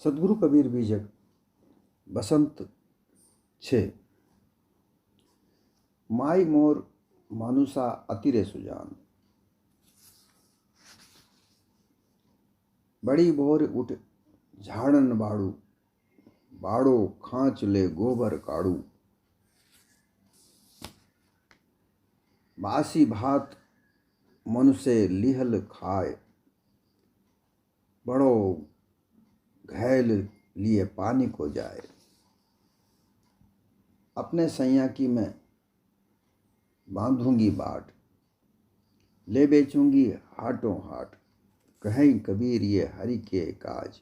સદગુરુ કબીર બીજક બસંત છે માય મોર માનુષા અતિરે સુજાન बड़ी बोर उठ झाड़न बाड़ू बाड़ो खांच ले गोबर काड़ू बासी भात मनुष्य लिहल खाए बड़ो घैल लिए पानी को जाए अपने सैया की मैं बांधूंगी बाट ले बेचूंगी हाटों हाट कहें कबीर ये हरि के काज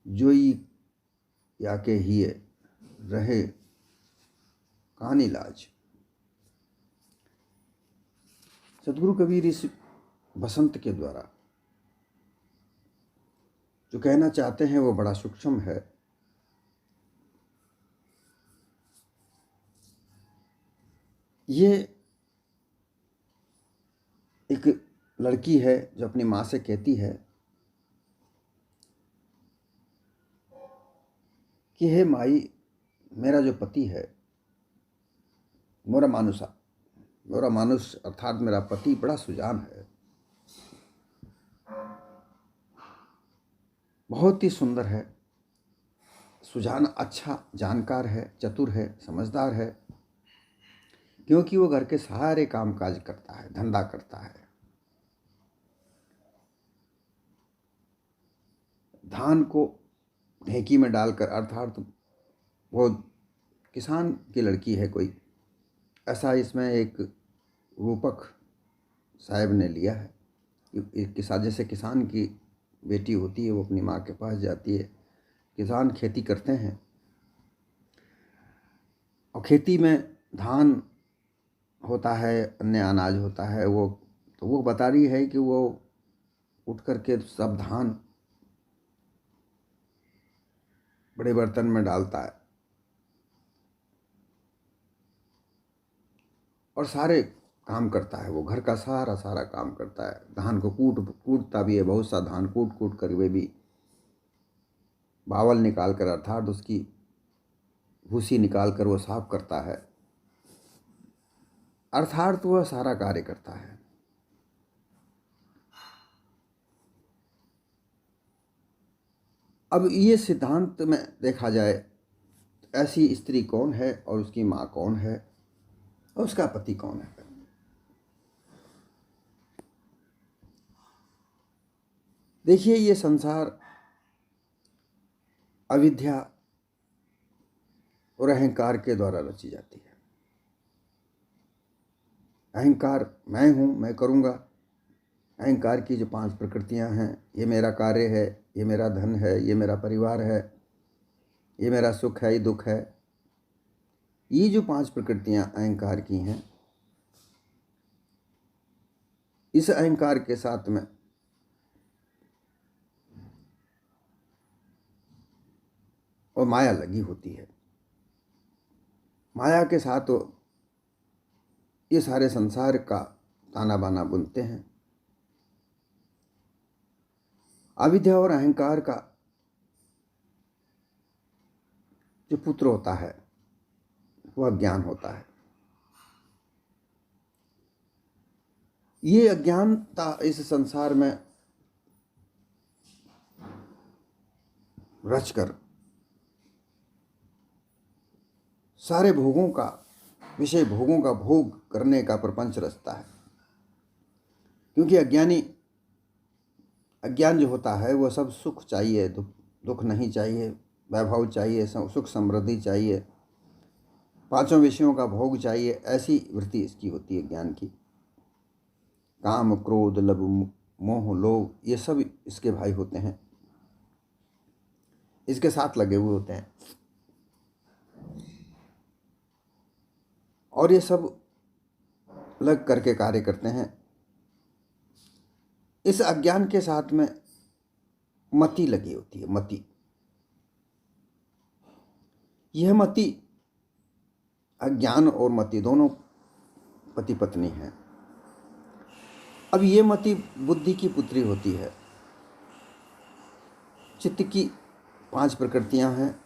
जोई या के हिए रहे कानी लाज। सदगुरु कबीर इस बसंत के द्वारा जो कहना चाहते हैं वो बड़ा सूक्ष्म है। ये एक लड़की है जो अपनी माँ से कहती है कि हे माई, मेरा जो पति है मोरा मानुष अर्थात मेरा पति बड़ा सुजान है, बहुत ही सुंदर है, सुजान, अच्छा जानकार है, चतुर है, समझदार है, क्योंकि वो घर के सारे काम काज करता है, धंधा करता है। धान को ढेंकी में डालकर, अर्थात वो किसान की लड़की है कोई, ऐसा इसमें एक रूपक साहब ने लिया है कि जैसे किसान की बेटी होती है, वो अपनी माँ के पास जाती है। किसान खेती करते हैं और खेती में धान होता है, अन्य अनाज होता है, वो बता रही है कि वो उठ करके सब धान बड़े बर्तन में डालता है और सारे काम करता है, वो घर का सारा काम करता है। धान को कूटता भी है, बहुत सा धान कूट कर वे भी बावल निकाल कर, अर्थात उसकी भूसी निकाल कर वो साफ करता है, अर्थात वह सारा कार्य करता है। अब ये सिद्धांत में देखा जाए तो ऐसी स्त्री कौन है और उसकी माँ कौन है और उसका पति कौन है। देखिए, ये संसार अविद्या और अहंकार के द्वारा रची जाती है। अहंकार, मैं हूँ, मैं करूँगा। अहंकार की जो 5 प्रकृतियाँ हैं, ये मेरा कार्य है, ये मेरा धन है, ये मेरा परिवार है, ये मेरा सुख है, ये दुख है। ये जो 5 प्रकृतियाँ अहंकार की हैं, इस अहंकार के साथ में और माया लगी होती है। माया के साथ ये सारे संसार का ताना बाना बुनते हैं। अविद्या और अहंकार का जो पुत्र होता है वह अज्ञान होता है। ये अज्ञानता इस संसार में रचकर सारे भोगों का, विषय भोगों का भोग करने का प्रपंच रचता है। क्योंकि अज्ञान जो होता है वह सब सुख चाहिए, दुख नहीं चाहिए, वैभव चाहिए, सुख समृद्धि चाहिए, 5 विषयों का भोग चाहिए, ऐसी वृत्ति इसकी होती है ज्ञान की। काम, क्रोध, लोभ, मोह, लोभ, ये सब इसके भाई होते हैं, इसके साथ लगे हुए होते हैं और ये सब लग करके कार्य करते हैं। इस अज्ञान के साथ में मति लगी होती है। मति, यह मति, अज्ञान और मति दोनों पति पत्नी हैं। अब ये मति बुद्धि की पुत्री होती है। चित्त की 5 प्रकृतियां हैं: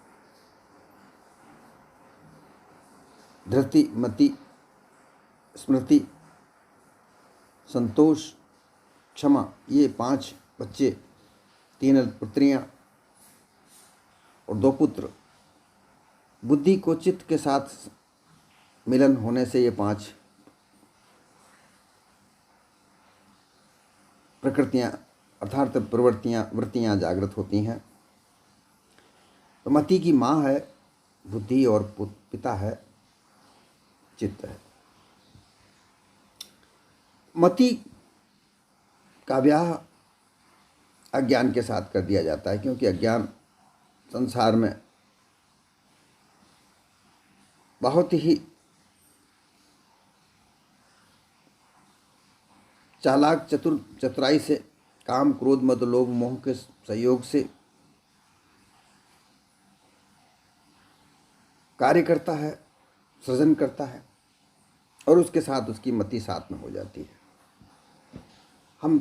धृति, मति, स्मृति, संतोष, क्षमा। ये 5 बच्चे, 3 पुत्रियां और 2 पुत्र। बुद्धि को चित्त के साथ मिलन होने से ये 5 प्रकृतियां अर्थात वृत्तियां जागृत होती हैं। तो मति की माँ है बुद्धि और पिता है चित्त है। मति का ब्याह अज्ञान के साथ कर दिया जाता है, क्योंकि अज्ञान संसार में बहुत ही चालाक चतुराई से, काम, क्रोध, मद, लोभ, मोह के सहयोग से कार्य करता है, सृजन करता है, और उसके साथ उसकी मति साथ में हो जाती है। हम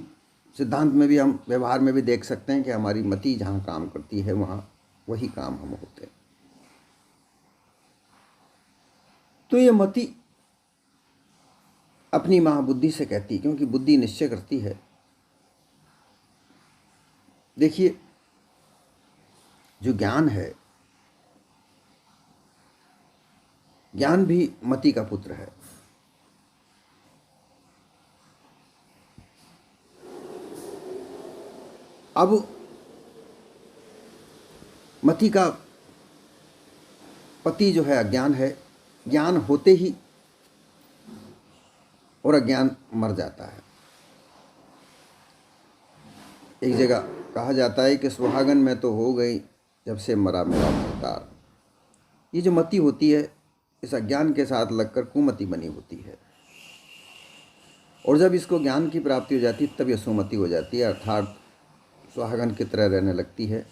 सिद्धांत में भी, हम व्यवहार में भी देख सकते हैं कि हमारी मति जहाँ काम करती है वहाँ वही काम हम होते हैं। तो ये मति अपनी माँ बुद्धि से कहती, क्योंकि बुद्धि निश्चय करती है। देखिए, जो ज्ञान है, ज्ञान भी मति का पुत्र है। अब मति का पति जो है अज्ञान है। ज्ञान होते ही और अज्ञान मर जाता है। एक जगह कहा जाता है कि सुहागन में तो हो गई जब से मरा मेरा भरतार। ये जो मति होती है, इस अज्ञान के साथ लगकर कुमति बनी होती है, और जब इसको ज्ञान की प्राप्ति हो जाती है तब यह सुमति हो जाती है, अर्थात सुहागन की तरह रहने लगती है।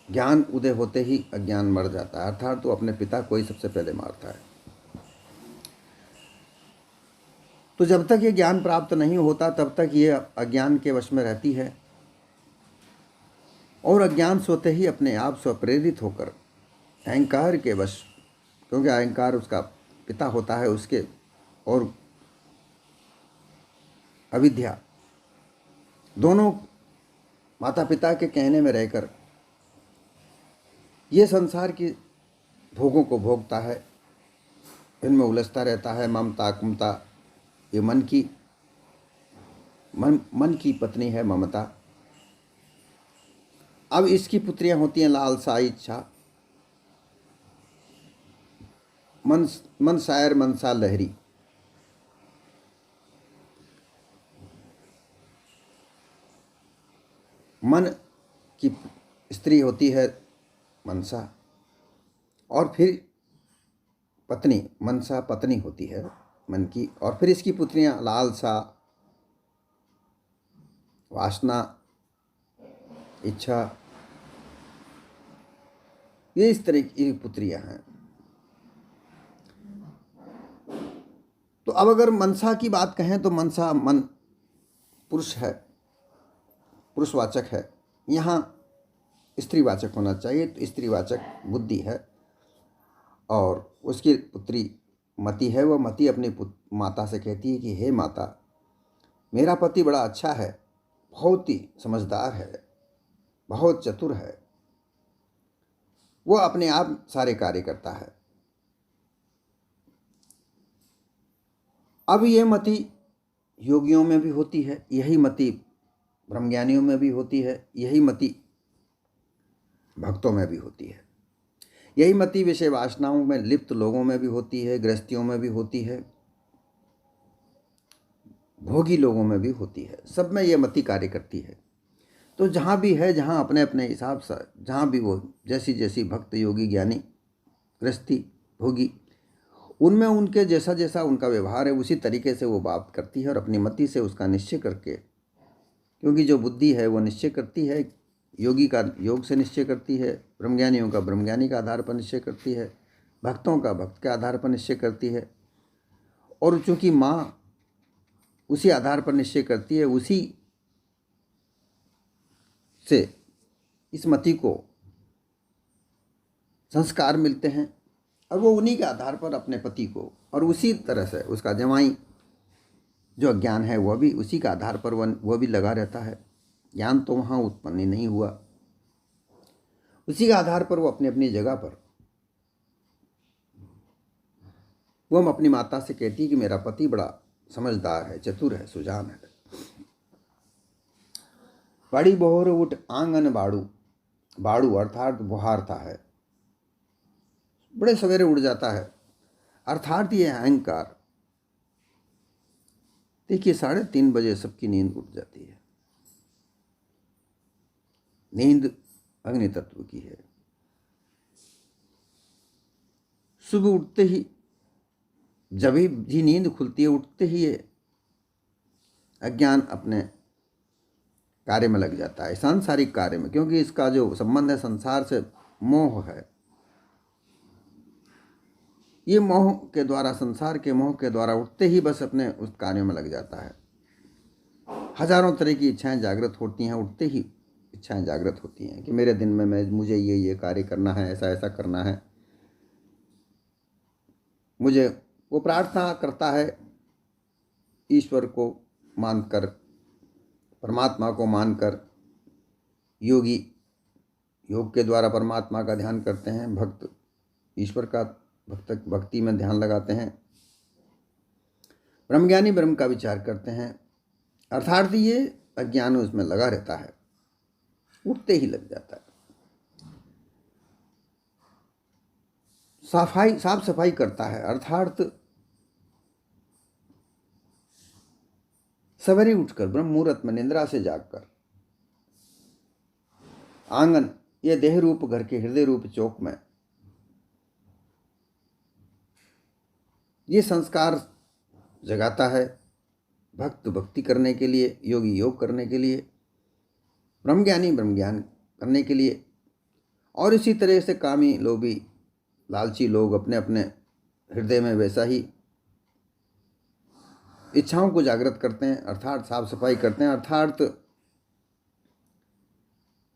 ज्ञान उदय होते ही अज्ञान मर जाता है, अर्थात तो अपने पिता को ही सबसे पहले मारता है। तो जब तक ये ज्ञान प्राप्त नहीं होता तब तक ये अज्ञान के वश में रहती है, और अज्ञान सोते ही अपने आप स्वप्रेरित होकर अहंकार के वश, क्योंकि अहंकार उसका पिता होता है उसके, और अविद्या, दोनों माता पिता के कहने में रहकर ये संसार की भोगों को भोगता है, इनमें उलझता रहता है। ममता, कुमता, ये मन की पत्नी है ममता। अब इसकी पुत्रियां होती हैं लालसा, इच्छा, मन शायर, मनसा, लहरी। मन की स्त्री होती है मनसा, और फिर पत्नी, मनसा पत्नी होती है मन की, और फिर इसकी पुत्रियां लालसा, वासना, इच्छा, ये इस तरह की पुत्रियां हैं। तो अब अगर मनसा की बात कहें तो मनसा मन पुरुष है, पुरुषवाचक है। यहाँ स्त्रीवाचक होना चाहिए, तो स्त्रीवाचक बुद्धि है, और उसकी पुत्री मति है। वह मति अपनी माता से कहती है कि हे माता, मेरा पति बड़ा अच्छा है, बहुत ही समझदार है, बहुत चतुर है, वो अपने आप सारे कार्य करता है। अब ये मति योगियों में भी होती है, यही मति ब्रह्मज्ञानियों में भी होती है, यही मति भक्तों में भी होती है, यही मति विषय वासनाओं में लिप्त लोगों में भी होती है, गृहस्थियों में भी होती है, भोगी लोगों में भी होती है। सब में यह मति कार्य करती है। तो जहाँ भी है, जहाँ अपने अपने हिसाब से, जहाँ भी वो जैसी जैसी भक्त, योगी, ज्ञानी, गृहस्थी, भोगी, उनमें उनके जैसा जैसा उनका व्यवहार है उसी तरीके से वो बात करती है, और अपनी मति से उसका निश्चय करके, क्योंकि जो बुद्धि है वो निश्चय करती है, योगी का योग से निश्चय करती है, ब्रह्मज्ञानियों का ब्रह्मज्ञानी का आधार पर निश्चय करती है, भक्तों का भक्त के आधार पर निश्चय करती है। और चूँकि माँ उसी आधार पर निश्चय करती है, उसी से इस मति को संस्कार मिलते हैं और वो उन्हीं के आधार पर अपने पति को, और उसी तरह से उसका जमाई जो अज्ञान है वह भी उसी के आधार पर वह भी लगा रहता है। ज्ञान तो वहाँ उत्पन्न ही नहीं हुआ, उसी के आधार पर वो अपनी अपनी जगह पर, वो हम अपनी माता से कहती कि मेरा पति बड़ा समझदार है, चतुर है, सुजान है। बड़ी बोहर उठ आंगन बाड़ू, बाड़ू अर्थात बुहारता है, बड़े सवेरे उड़ जाता है, अर्थात ये अहंकार। देखिए 3:30 बजे सबकी नींद उठ जाती है। नींद अग्नि तत्व की है। सुबह उठते ही जब भी नींद खुलती है, उठते ही ये अज्ञान अपने कार्य में लग जाता है, सांसारिक कार्य में, क्योंकि इसका जो संबंध है संसार से, मोह है। ये मोह के द्वारा, संसार के मोह के द्वारा उठते ही बस अपने उस कार्य में लग जाता है। हजारों तरह की इच्छाएं जागृत होती हैं, उठते ही इच्छाएं जागृत होती हैं कि मेरे दिन में मुझे ये कार्य करना है, ऐसा ऐसा करना है। मुझे वो प्रार्थना करता है ईश्वर को मानकर, परमात्मा को मानकर। योगी योग के द्वारा परमात्मा का ध्यान करते हैं, भक्त ईश्वर का भक्ति में ध्यान लगाते हैं। ब्रह्मज्ञानी ब्रह्म का विचार करते हैं, अर्थात ये अज्ञान उसमें लगा रहता है, उठते ही लग जाता है। साफ सफाई करता है, अर्थात सवेरे उठकर ब्रह्म मुहूर्त में निद्रा से जागकर आंगन, ये देह रूप घर के हृदय रूप चौक में ये संस्कार जगाता है। भक्त भक्ति करने के लिए, योगी योग करने के लिए, ब्रह्मज्ञानी ब्रह्मज्ञान करने के लिए, और इसी तरह से कामी लोभी लालची लोग अपने अपने हृदय में वैसा ही इच्छाओं को जागृत करते हैं, अर्थात साफ सफाई करते हैं, अर्थात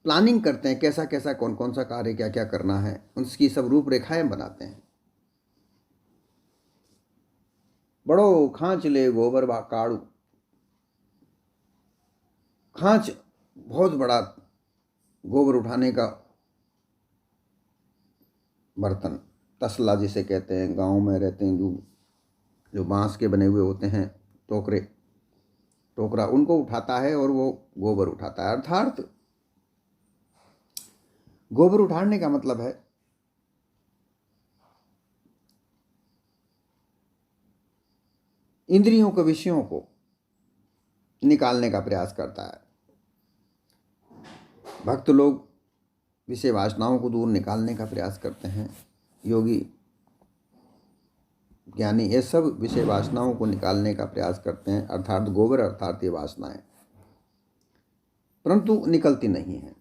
प्लानिंग करते हैं कैसा कैसा कौन कौन सा कार्य क्या क्या करना है, उसकी सब रूपरेखाएं बनाते हैं। बड़ो खांच ले गोबर बा काड़ू, खांच बहुत बड़ा गोबर उठाने का बर्तन, तसला जिसे कहते हैं, गांव में रहते हैं जो बांस के बने हुए होते हैं, टोकरा, उनको उठाता है और वो गोबर उठाता है। अर्थात गोबर उठाने का मतलब है इंद्रियों के विषयों को निकालने का प्रयास करता है। भक्त लोग विषय वासनाओं को दूर निकालने का प्रयास करते हैं, योगी ज्ञानी ये सब विषय वासनाओं को निकालने का प्रयास करते हैं, अर्थात गोबर अर्थात ये वासनाएं, परंतु निकलती नहीं है।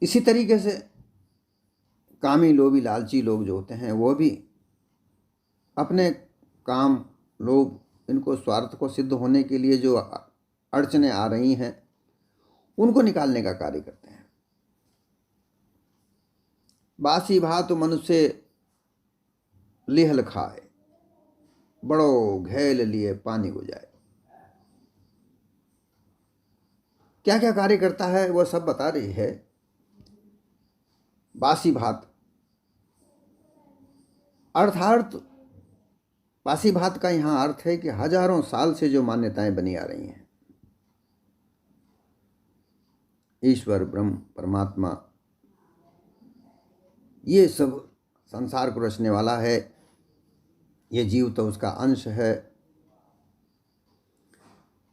इसी तरीके से कामी लोभी लालची लोग जो होते हैं वो भी अपने काम लोभ, इनको स्वार्थ को सिद्ध होने के लिए जो अड़चने आ रही हैं उनको निकालने का कार्य करते हैं। बासी भात मनुष्य लिहल खाए, बड़ो घेल लिए पानी बुझाए। क्या क्या कार्य करता है वह सब बता रही है। बासी भात अर्थात बासी भात का यहाँ अर्थ है कि हजारों साल से जो मान्यताएं बनी आ रही हैं, ईश्वर ब्रह्म परमात्मा ये सब संसार को रचने वाला है, ये जीव तो उसका अंश है।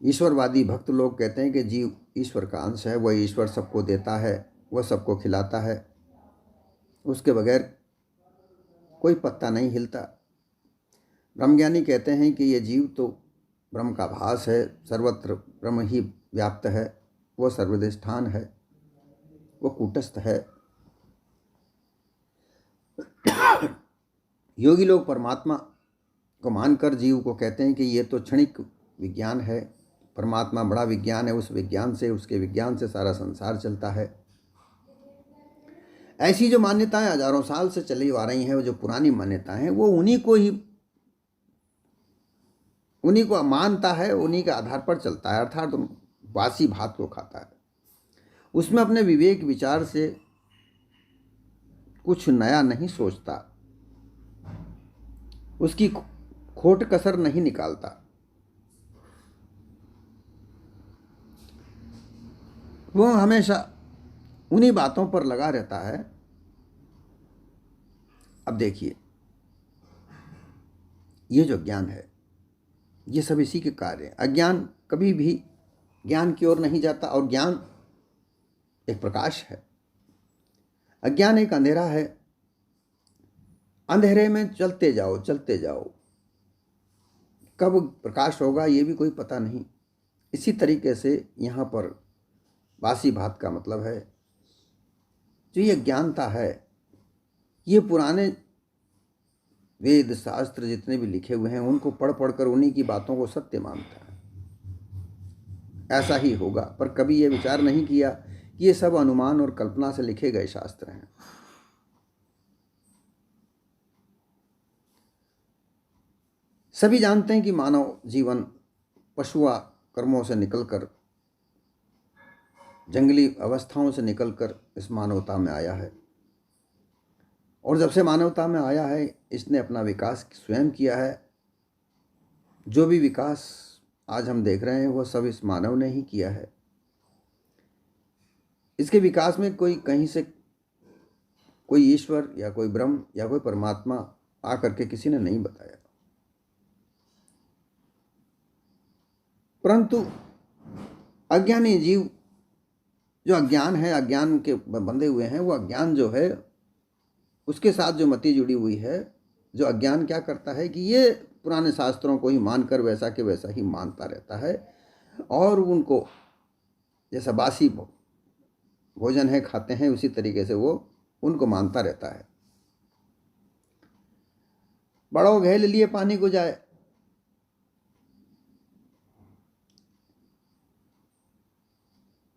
ईश्वरवादी भक्त लोग कहते हैं कि जीव ईश्वर का अंश है, वह ईश्वर सबको देता है, वह सबको खिलाता है, उसके बगैर कोई पत्ता नहीं हिलता। ब्रह्मज्ञानी कहते हैं कि ये जीव तो ब्रह्म का भास है, सर्वत्र ब्रह्म ही व्याप्त है, वह सर्वधिष्ठान है, वह कूटस्थ है। योगी लोग परमात्मा को मानकर जीव को कहते हैं कि ये तो क्षणिक विज्ञान है, परमात्मा बड़ा विज्ञान है, उस विज्ञान से, उसके विज्ञान से सारा संसार चलता है। ऐसी जो मान्यताएं हजारों साल से चली आ रही हैं, वो जो पुरानी मान्यताएं हैं, वो उन्हीं को मानता है, उन्हीं के आधार पर चलता है, अर्थात बासी भात को खाता है। उसमें अपने विवेक विचार से कुछ नया नहीं सोचता, उसकी खोट कसर नहीं निकालता। वो हमेशा उन्हीं बातों पर लगा रहता है। अब देखिए, ये जो ज्ञान है, ये सब इसी के कार्य है। अज्ञान कभी भी ज्ञान की ओर नहीं जाता, और ज्ञान एक प्रकाश है, अज्ञान एक अंधेरा है। अंधेरे में चलते जाओ चलते जाओ, कब प्रकाश होगा ये भी कोई पता नहीं। इसी तरीके से यहाँ पर बासी भात का मतलब है, जो ये ज्ञानता है, ये पुराने वेद शास्त्र जितने भी लिखे हुए हैं, उनको पढ़ पढ़ कर उन्हीं की बातों को सत्य मानता है। ऐसा ही होगा, पर कभी ये विचार नहीं किया कि ये सब अनुमान और कल्पना से लिखे गए शास्त्र हैं। सभी जानते हैं कि मानव जीवन पशुआ कर्मों से निकलकर, जंगली अवस्थाओं से निकलकर इस मानवता में आया है, और जब से मानवता में आया है, इसने अपना विकास स्वयं किया है। जो भी विकास आज हम देख रहे हैं, वह सब इस मानव ने ही किया है। इसके विकास में कोई कहीं से कोई ईश्वर या कोई ब्रह्म या कोई परमात्मा आकर के किसी ने नहीं बताया, परंतु अज्ञानी जीव जो अज्ञान है, अज्ञान के बंधे हुए हैं, वो अज्ञान जो है, उसके साथ जो मति जुड़ी हुई है, जो अज्ञान क्या करता है कि ये पुराने शास्त्रों को ही मानकर वैसा के वैसा ही मानता रहता है, और उनको जैसा बासी भोजन है खाते हैं, उसी तरीके से वो उनको मानता रहता है। बड़ों घेल लिए पानी को जाए,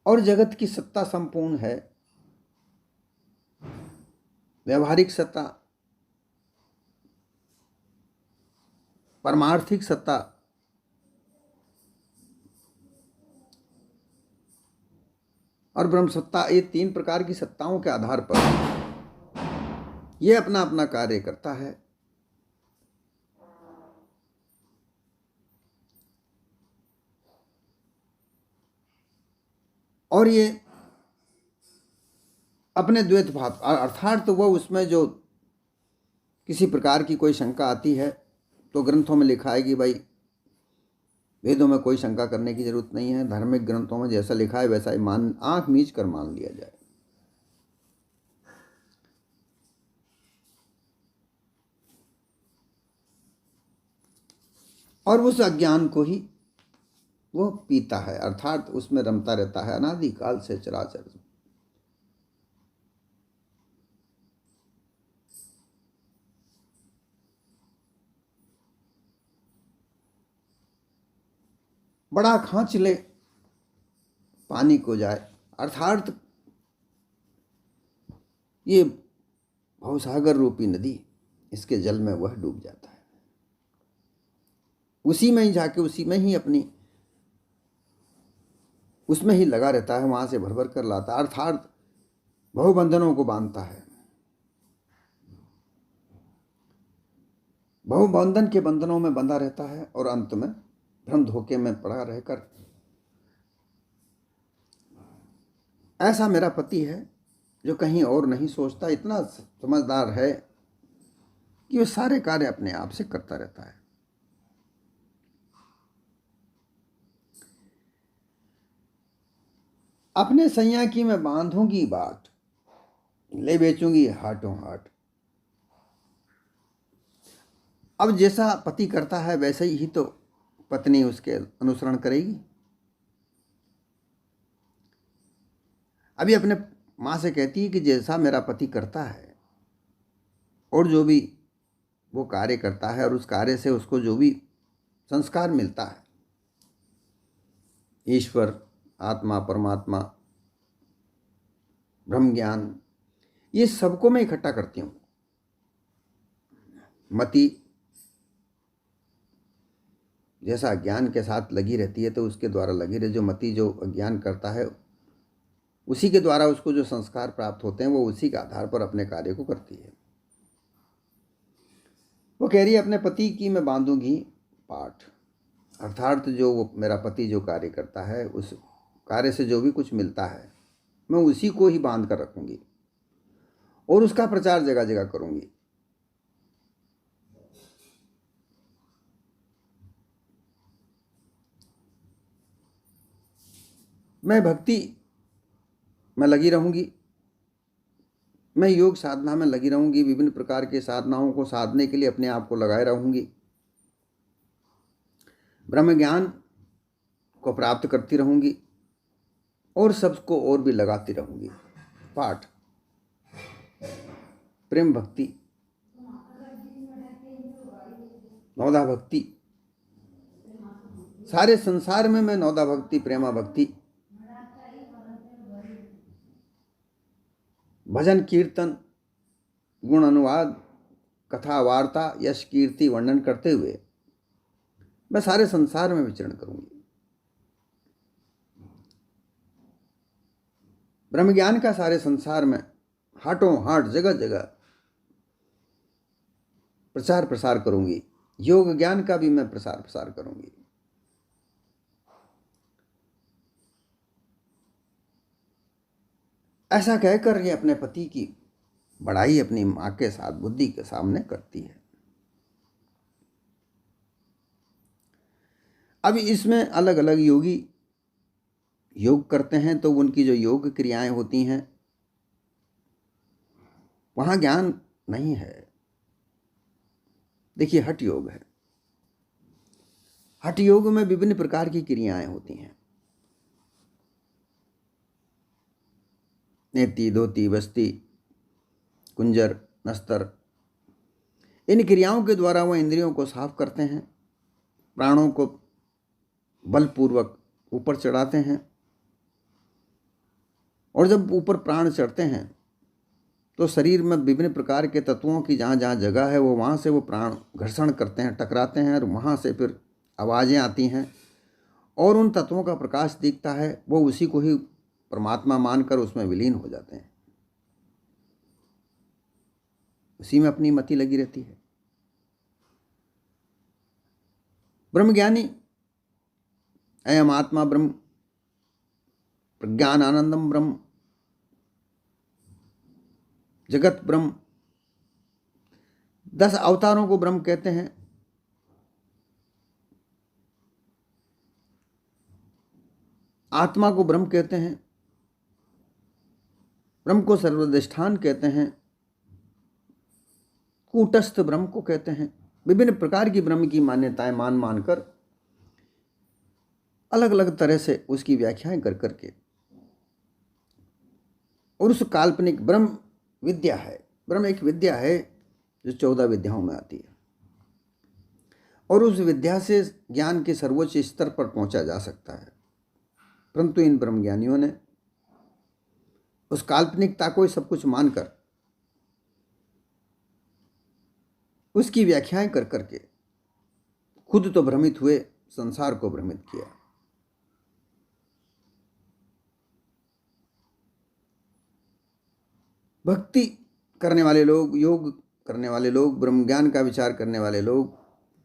और जगत की सत्ता संपूर्ण है, व्यवहारिक सत्ता, परमार्थिक सत्ता, और ब्रह्म सत्ता, ये 3 प्रकार की सत्ताओं के आधार पर ये अपना अपना कार्य करता है। और ये अपने द्वैत भाव, अर्थात तो वह उसमें जो किसी प्रकार की कोई शंका आती है, तो ग्रंथों में लिखा है कि भाई वेदों में कोई शंका करने की जरूरत नहीं है, धार्मिक ग्रंथों में जैसा लिखा है वैसा ही आंख मीच कर मान लिया जाए। और उस अज्ञान को ही वो पीता है, अर्थात उसमें रमता रहता है अनादिकाल से चराचर। बड़ा खांच ले पानी को जाए, अर्थात ये भवसागर रूपी नदी, इसके जल में वह डूब जाता है, उसी में ही जाके उसी में ही अपनी उसमें ही लगा रहता है, वहां से भर भर कर लाता है, अर्थात बहुबंधनों को बांधता है, बहुबंधन के बंधनों में बंधा रहता है, और अंत में भ्रम धोखे में पड़ा रहकर, ऐसा मेरा पति है जो कहीं और नहीं सोचता, इतना समझदार है कि वो सारे कार्य अपने आप से करता रहता है। अपने सैया की मैं बांधूंगी बाट, ले बेचूंगी हाटों हाट। अब जैसा पति करता है वैसे ही तो पत्नी उसके अनुसरण करेगी। अभी अपने माँ से कहती है कि जैसा मेरा पति करता है, और जो भी वो कार्य करता है, और उस कार्य से उसको जो भी संस्कार मिलता है, ईश्वर, आत्मा, परमात्मा, ब्रह्म ज्ञान, ये सबको मैं इकट्ठा करती हूँ। मति जैसा अज्ञान के साथ लगी रहती है तो उसके द्वारा लगी रहे, जो मति जो अज्ञान करता है उसी के द्वारा उसको जो संस्कार प्राप्त होते हैं वो उसी के आधार पर अपने कार्य को करती है। वो कह रही है अपने पति की मैं बांधूंगी पाठ, अर्थात जो वो मेरा पति जो कार्य करता है उस कार्य से जो भी कुछ मिलता है मैं उसी को ही बांध कर रखूंगी और उसका प्रचार जगह जगह करूंगी। मैं भक्ति में लगी रहूंगी, मैं योग साधना में लगी रहूंगी, विभिन्न प्रकार के साधनाओं को साधने के लिए अपने आप को लगाए रहूंगी, ब्रह्म ज्ञान को प्राप्त करती रहूंगी और सबको और भी लगाती रहूंगी। पाठ, प्रेम भक्ति, नौदा भक्ति, सारे संसार में मैं नौदा भक्ति, प्रेमा भक्ति, भजन कीर्तन, गुण अनुवाद, कथा वार्ता, यश कीर्ति वर्णन करते हुए मैं सारे संसार में विचरण करूंगी। ब्रह्म ज्ञान का सारे संसार में हाटों हाट जगह जगह प्रचार प्रसार करूंगी, योग ज्ञान का भी मैं प्रसार प्रसार करूंगी। ऐसा कहकर ये अपने पति की बड़ाई अपनी मां के साथ बुद्धि के सामने करती है। अब इसमें अलग अलग योगी योग करते हैं तो उनकी जो योग क्रियाएं होती हैं वहां ज्ञान नहीं है। देखिए हठ योग है, हठ योग में विभिन्न प्रकार की क्रियाएं होती हैं, नेति, धोती, बस्ती, कुंजर, नस्तर। इन क्रियाओं के द्वारा वह इंद्रियों को साफ करते हैं, प्राणों को बलपूर्वक ऊपर चढ़ाते हैं और जब ऊपर प्राण चढ़ते हैं तो शरीर में विभिन्न प्रकार के तत्वों की जहाँ जहाँ जगह है वो वहाँ से वो प्राण घर्षण करते हैं, टकराते हैं और वहाँ से फिर आवाज़ें आती हैं और उन तत्वों का प्रकाश दिखता है, वो उसी को ही परमात्मा मानकर उसमें विलीन हो जाते हैं, उसी में अपनी मति लगी रहती है। ब्रह्मज्ञानी अयम आत्मा ब्रह्म, प्रज्ञान आनंदम ब्रह्म, जगत ब्रह्म, 10 अवतारों को ब्रह्म कहते हैं। आत्मा को ब्रह्म कहते हैं, ब्रह्म को सर्वधिष्ठान कहते हैं, कूटस्थ ब्रह्म को कहते हैं। विभिन्न प्रकार की ब्रह्म की मान्यताएं मान मानकर अलग अलग तरह से उसकी व्याख्याएं कर करके और उस काल्पनिक ब्रह्म विद्या है, ब्रह्म एक विद्या है जो 14 विद्याओं में आती है और उस विद्या से ज्ञान के सर्वोच्च स्तर पर पहुंचा जा सकता है। परंतु इन ब्रह्मज्ञानियों ने उस काल्पनिकता को सब कुछ मानकर उसकी व्याख्याएं कर करके खुद तो भ्रमित हुए, संसार को भ्रमित किया। भक्ति करने वाले लोग, योग करने वाले लोग, ब्रह्म ज्ञान का विचार करने वाले लोग,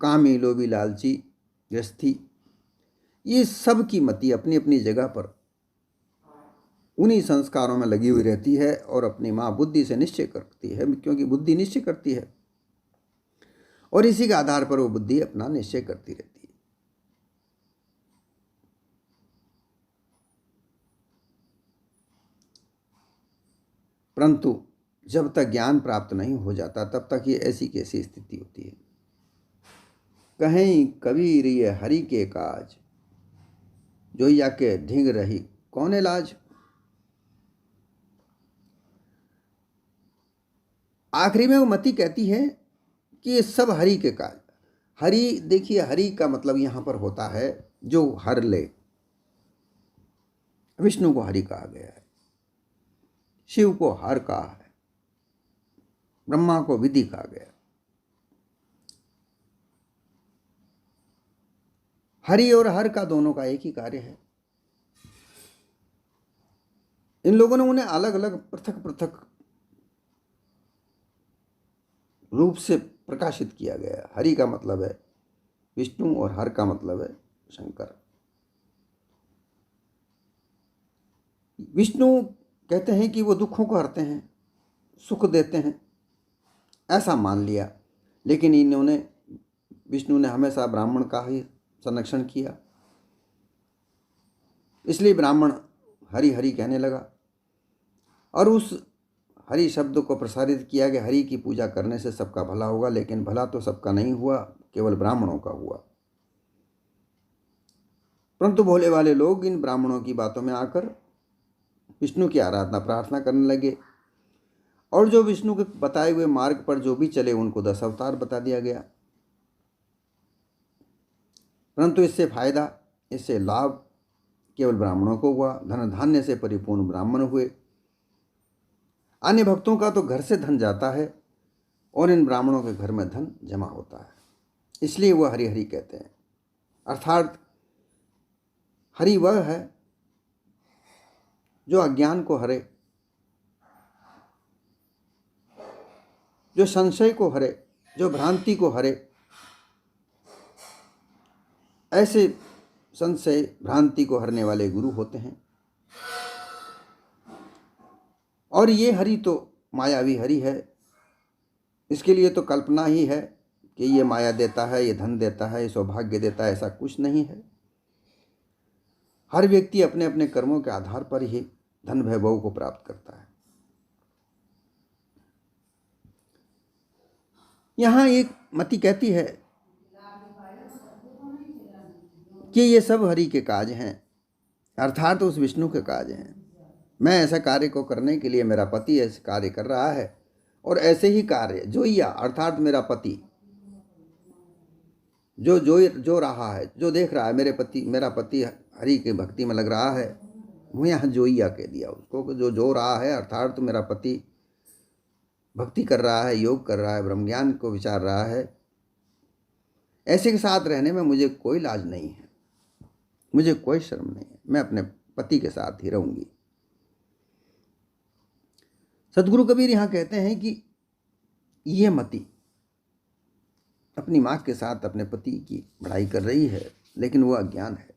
कामी, लोभी, लालची, गृहस्थी, ये सब की मति अपनी अपनी जगह पर उन्हीं संस्कारों में लगी हुई रहती है और अपनी माँ बुद्धि से निश्चय करती है, क्योंकि बुद्धि निश्चय करती है और इसी के आधार पर वो बुद्धि अपना निश्चय करती रहती है। परंतु जब तक ज्ञान प्राप्त नहीं हो जाता तब तक ये ऐसी कैसी स्थिति होती है। कहीं कबीर ये हरि के काज, जोइया के ढींग रही कौन इलाज। आखिरी में वो मति कहती है कि ये सब हरि के काज। हरि, देखिए हरि का मतलब यहाँ पर होता है जो हर ले, विष्णु को हरि कहा गया है, शिव को हर कहा है, ब्रह्मा को विधि कहा गया। हरि और हर का दोनों का एक ही कार्य है। इन लोगों ने उन्हें अलग अलग पृथक पृथक रूप से प्रकाशित किया गया। हरि का मतलब है विष्णु और हर का मतलब है शंकर। विष्णु कहते हैं कि वो दुखों को हरते हैं, सुख देते हैं, ऐसा मान लिया। लेकिन इन्होंने, विष्णु ने हमेशा ब्राह्मण का ही संरक्षण किया, इसलिए ब्राह्मण हरि हरि कहने लगा और उस हरि शब्द को प्रसारित किया कि हरि की पूजा करने से सबका भला होगा। लेकिन भला तो सबका नहीं हुआ, केवल ब्राह्मणों का हुआ। परंतु भोले वाले लोग इन ब्राह्मणों की बातों में आकर विष्णु की आराधना प्रार्थना करने लगे और जो विष्णु के बताए हुए मार्ग पर जो भी चले उनको 10 अवतार बता दिया गया। परंतु इससे फायदा, इससे लाभ केवल ब्राह्मणों को हुआ। धन धान्य से परिपूर्ण ब्राह्मण हुए। अन्य भक्तों का तो घर से धन जाता है और इन ब्राह्मणों के घर में धन जमा होता है, इसलिए वह हरि हरि कहते हैं। अर्थात हरि वह है जो अज्ञान को हरे, जो संशय को हरे, जो भ्रांति को हरे। ऐसे संशय भ्रांति को हरने वाले गुरु होते हैं। और ये हरि तो मायावी हरि है। इसके लिए तो कल्पना ही है कि ये माया देता है, ये धन देता है, ये सौभाग्य देता है, ऐसा कुछ नहीं है। हर व्यक्ति अपने अपने कर्मों के आधार पर ही धन वैभव को प्राप्त करता है। यहाँ एक मति कहती है कि ये सब हरि के काज हैं, अर्थात उस विष्णु के काज हैं। मैं ऐसा कार्य को करने के लिए, मेरा पति ऐसे कार्य कर रहा है और ऐसे ही कार्य जोइया अर्थात मेरा पति जो रहा है, जो देख रहा है, मेरा पति हरि के भक्ति में लग रहा है। वो यहाँ जोइया कह दिया उसको, जो रहा है अर्थात तो मेरा पति भक्ति कर रहा है, योग कर रहा है, ब्रह्म ज्ञान को विचार रहा है। ऐसे के साथ रहने में मुझे कोई लाज नहीं है, मुझे कोई शर्म नहीं है, मैं अपने पति के साथ ही रहूंगी। सदगुरु कबीर यहाँ कहते हैं कि ये मति अपनी माँ के साथ अपने पति की बढ़ाई कर रही है, लेकिन वो अज्ञान है।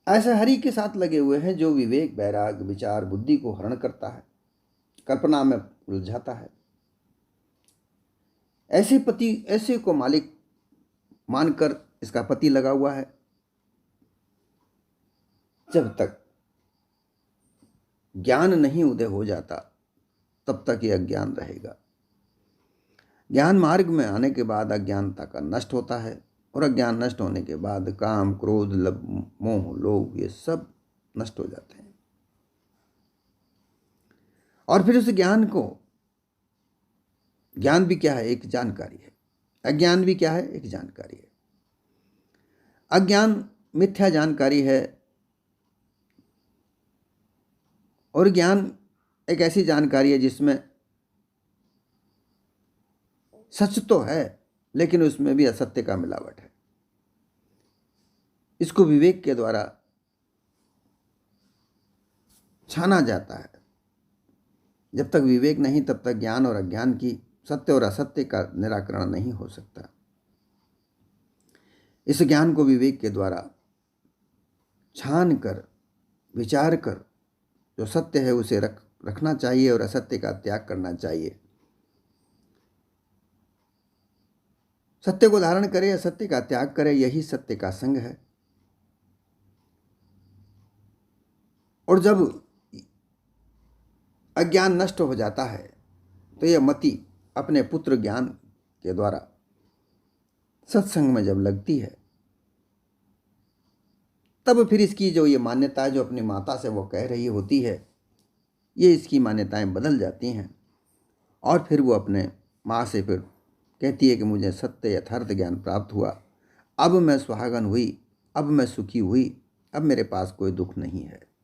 ऐसे हरि के साथ लगे हुए हैं जो विवेक, वैराग, विचार, बुद्धि को हरण करता है, कल्पना में उलझाता है। ऐसे पति, ऐसे को मालिक मानकर इसका पति लगा हुआ है। जब तक ज्ञान नहीं उदय हो जाता तब तक ये अज्ञान रहेगा। ज्ञान मार्ग में आने के बाद अज्ञानता का नष्ट होता है और अज्ञान नष्ट होने के बाद काम, क्रोध, मोह, लोभ ये सब नष्ट हो जाते हैं। और फिर उस ज्ञान को, ज्ञान भी क्या है? एक जानकारी है। अज्ञान भी क्या है? एक जानकारी है। अज्ञान मिथ्या जानकारी है और ज्ञान एक ऐसी जानकारी है जिसमें सच तो है लेकिन उसमें भी असत्य का मिलावट है। इसको विवेक के द्वारा छाना जाता है। जब तक विवेक नहीं तब तक ज्ञान और अज्ञान की, सत्य और असत्य का निराकरण नहीं हो सकता। इस ज्ञान को विवेक के द्वारा छान कर, विचार कर, जो सत्य है उसे रखना चाहिए और असत्य का त्याग करना चाहिए। सत्य को धारण करे, असत्य का त्याग करे, यही सत्य का संग है। और जब अज्ञान नष्ट हो जाता है तो यह मति अपने पुत्र ज्ञान के द्वारा सत्संग में जब लगती है तब फिर इसकी जो ये मान्यता जो अपनी माता से वो कह रही होती है, ये इसकी मान्यताएं बदल जाती हैं और फिर वो अपने माँ से फिर कहती है कि मुझे सत्य यथार्थ ज्ञान प्राप्त हुआ, अब मैं सुहागन हुई, अब मैं सुखी हुई, अब मेरे पास कोई दुख नहीं है।